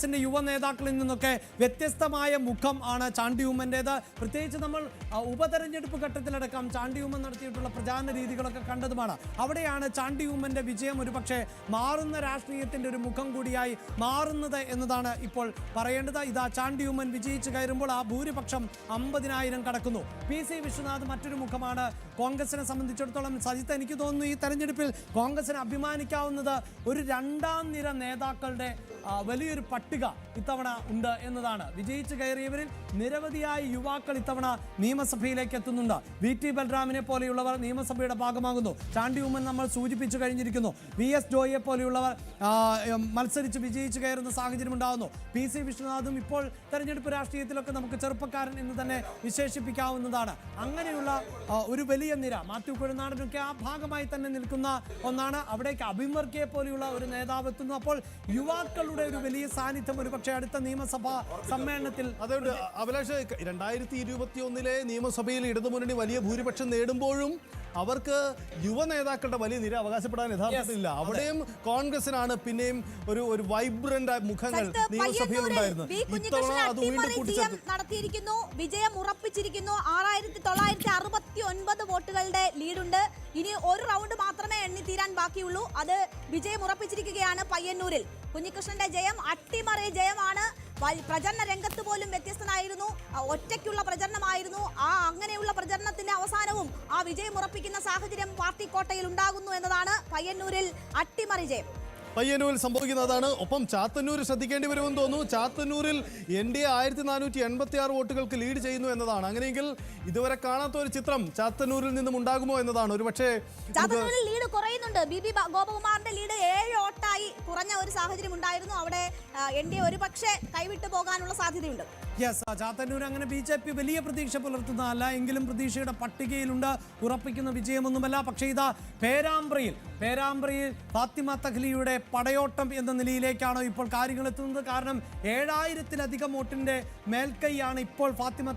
കോൺഗ്രസിന്റെ യുവ നേതാക്കളിൽ നിന്നൊക്കെ വ്യത്യസ്തമായ മുഖം ആണ് ചാണ്ടി ഉമ്മൻ്റേത്. പ്രത്യേകിച്ച് നമ്മൾ ഉപതെരഞ്ഞെടുപ്പ് ഘട്ടത്തിലടക്കം ചാണ്ടി ഉമ്മൻ നടത്തിയിട്ടുള്ള പ്രചാരണ രീതികളൊക്കെ കണ്ടതുമാണ്. അവിടെയാണ് ചാണ്ടി ഉമ്മൻ്റെ വിജയം ഒരുപക്ഷെ മാറുന്ന രാഷ്ട്രീയത്തിൻ്റെ ഒരു മുഖം കൂടിയായി മാറുന്നത് എന്നതാണ് ഇപ്പോൾ പറയേണ്ടത്. ഇതാ ചാണ്ടി ഉമ്മൻ വിജയിച്ചു കയറുമ്പോൾ ആ ഭൂരിപക്ഷം 50,000 കടക്കുന്നു. PC വിശ്വനാഥ് മറ്റൊരു മുഖമാണ് കോൺഗ്രസിനെ സംബന്ധിച്ചിടത്തോളം. സജിത്ത്, എനിക്ക് തോന്നുന്നു ഈ തെരഞ്ഞെടുപ്പിൽ കോൺഗ്രസിന് അഭിമാനിക്കാവുന്നത് ഒരു രണ്ടാം നിര നേതാക്കളുടെ വലിയൊരു പട്ടിക ഇത്തവണ ഉണ്ട് എന്നതാണ്. വിജയിച്ചു കയറിയവരിൽ നിരവധിയായ യുവാക്കൾ ഇത്തവണ നിയമസഭയിലേക്ക് എത്തുന്നുണ്ട്. VT ബൽറാമിനെ പോലെയുള്ളവർ നിയമസഭയുടെ ഭാഗമാകുന്നു. ചാണ്ടി ഉമ്മൻ നമ്മൾ സൂചിപ്പിച്ചു കഴിഞ്ഞിരിക്കുന്നു. VS ജോയിയെ പോലെയുള്ളവർ മത്സരിച്ച് വിജയിച്ചു കയറുന്ന സാഹചര്യം ഉണ്ടാകുന്നു. PC വിശ്വനാഥും ഇപ്പോൾ തെരഞ്ഞെടുപ്പ് രാഷ്ട്രീയത്തിലൊക്കെ നമുക്ക് ചെറുപ്പക്കാരൻ എന്ന് തന്നെ വിശേഷിപ്പിക്കാവുന്നതാണ്. അങ്ങനെയുള്ള ഒരു വലിയ നിര മാത്യു കുഴൽനാടനൊക്കെ ആ ഭാഗമായി തന്നെ നിൽക്കുന്ന ഒന്നാണ്. അവിടേക്ക് അഭിമർക്കയെ പോലെയുള്ള ഒരു നേതാവ് എത്തുന്നു. അപ്പോൾ യുവാക്കളുടെ ഒരു വലിയ സാന്നിധ്യം ഒരു പക്ഷേ അടുത്ത നിയമസഭാ സമ്മേളനത്തിൽ. അതുകൊണ്ട് അഭിലാഷ്, 2021 നിയമസഭയിൽ ഇടതുമുന്നണി വലിയ ഭൂരിപക്ഷം നേടുമ്പോഴും അവർക്ക് യുവ നേതാക്കളുടെ വലിയ നിര അവകാശപ്പെടാൻ യഥാർത്ഥത്തിലില്ല. അവിടെയും കോൺഗ്രസിനാണ് പിന്നെയും ഒരു വൈബ്രന്റ് മുഖങ്ങൾ നിയമസഭയിൽ ഉണ്ടായിരുന്നത്. ഇത്തവണ അത് വീണ്ടും നടത്തിയിരിക്കുന്നു. വിജയം ഉറപ്പിച്ചിരിക്കുന്നു. 6969 വോട്ടുകളുടെ ലീഡുണ്ട്. ഇനി ഒരു റൗണ്ട് മാത്രമേ എണ്ണിത്തീരാൻ ബാക്കിയുള്ളൂ. അത് വിജയം ഉറപ്പിച്ചിരിക്കുകയാണ് പയ്യന്നൂരിൽ. കുഞ്ഞികൃഷ്ണന്റെ ജയം അട്ടിമറി ജയമാണ്. പ്രചരണ രംഗത്ത് പോലും വ്യത്യസ്തനായിരുന്നു. ഒറ്റയ്ക്കുള്ള പ്രചരണമായിരുന്നു. അങ്ങനെയുള്ള പ്രചരണത്തിന്റെ അവസാനവും ആ വിജയം ഉറപ്പിക്കുന്ന സാഹചര്യം പാർട്ടി കോട്ടയിൽ ഉണ്ടാകുന്നു എന്നതാണ് പയ്യന്നൂരിൽ അട്ടിമറി ജയം. പയ്യന്നൂരിൽ സംഭവിക്കുന്നതാണ്. ഒപ്പം ചാത്തന്നൂർ ശ്രദ്ധിക്കേണ്ടി വരുമെന്ന് തോന്നുന്നു. ചാത്തന്നൂരിൽ NDA 1486 വോട്ടുകൾക്ക് ലീഡ് ചെയ്യുന്നു എന്നതാണ്. അങ്ങനെയെങ്കിൽ ഇതുവരെ കാണാത്ത ഒരു ചിത്രം ചാത്തന്നൂരിൽ നിന്നും ഉണ്ടാകുമോ എന്നതാണ്. ഒരുപക്ഷെ ചാത്തന്നൂരിൽ ലീഡ് കുറയുന്നുണ്ട്. BB ഗോപകുമാറിന്റെ ലീഡ് 7 വോട്ടായി കുറഞ്ഞ ഒരു സാഹചര്യം ഉണ്ടായിരുന്നു. അവിടെ NDA ഒരുപക്ഷെ കൈവിട്ടു പോകാനുള്ള സാധ്യതയുണ്ട്. ചാത്തന്നൂർ അങ്ങനെ BJP വലിയ പ്രതീക്ഷ പുലർത്തുന്നതല്ല എങ്കിലും പ്രതീക്ഷയുടെ പട്ടികയിലുണ്ട്. ഉറപ്പിക്കുന്ന വിജയമൊന്നുമല്ല. പക്ഷേ ഇതാ പേരാമ്പ്രയിൽ ഫാത്തിമ തഹ്ലിയുടെ പടയോട്ടം എന്ന നിലയിലേക്കാണ് ഇപ്പോൾ കാര്യങ്ങൾ എത്തുന്നത്. കാരണം 7000-ലധികം വോട്ടിന്റെ മേൽക്കൈയാണ് ഇപ്പോൾ ഫാത്തിമ